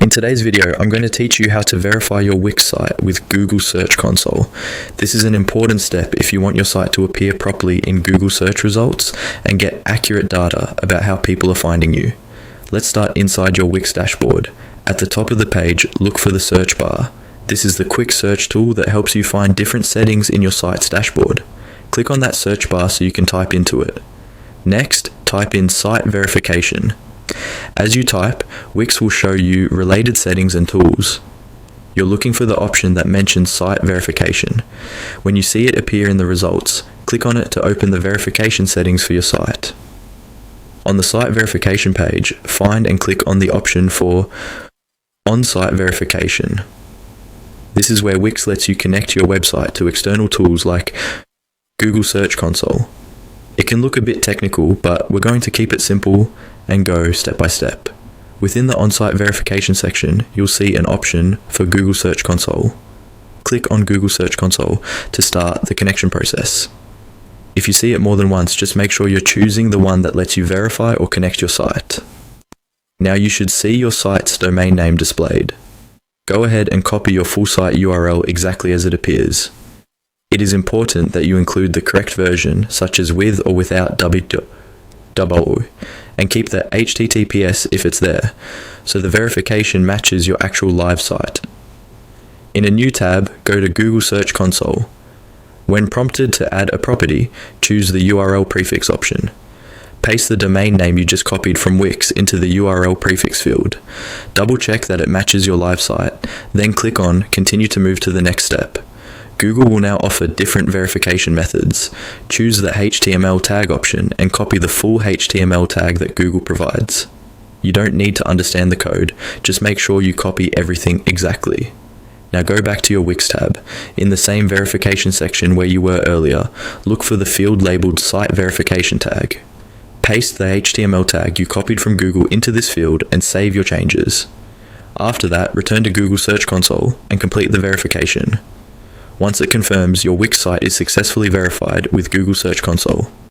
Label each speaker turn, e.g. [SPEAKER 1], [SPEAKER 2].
[SPEAKER 1] In today's video, I'm going to teach you how to verify your Wix site with Google Search Console. This is an important step if you want your site to appear properly in Google search results and get accurate data about how people are finding you. Let's start inside your Wix dashboard. At the top of the page, look for the search bar. This is the quick search tool that helps you find different settings in your site's dashboard. Click on that search bar so you can type into it. Next, type in site verification. As you type, Wix will show you related settings and tools. You're looking for the option that mentions site verification. When you see it appear in the results, click on it to open the verification settings for your site. On the site verification page, find and click on the option for on-site verification. This is where Wix lets you connect your website to external tools like Google Search Console. It can look a bit technical, but we're going to keep it simple and go step by step. Within the on-site verification section, you'll see an option for Google Search Console. Click on Google Search Console to start the connection process. If you see it more than once, just make sure you're choosing the one that lets you verify or connect your site. Now you should see your site's domain name displayed. Go ahead and copy your full site URL exactly as it appears. It is important that you include the correct version, such as with or without www, and keep the HTTPS if it's there, so the verification matches your actual live site. In a new tab, go to Google Search Console. When prompted to add a property, choose the URL prefix option. Paste the domain name you just copied from Wix into the URL prefix field. Double check that it matches your live site, then click on Continue to move to the next step. Google will now offer different verification methods. Choose the HTML tag option and copy the full HTML tag that Google provides. You don't need to understand the code, just make sure you copy everything exactly. Now go back to your Wix tab. In the same verification section where you were earlier, look for the field labeled Site Verification tag. Paste the HTML tag you copied from Google into this field and save your changes. After that, return to Google Search Console and complete the verification. Once it confirms, your Wix site is successfully verified with Google Search Console.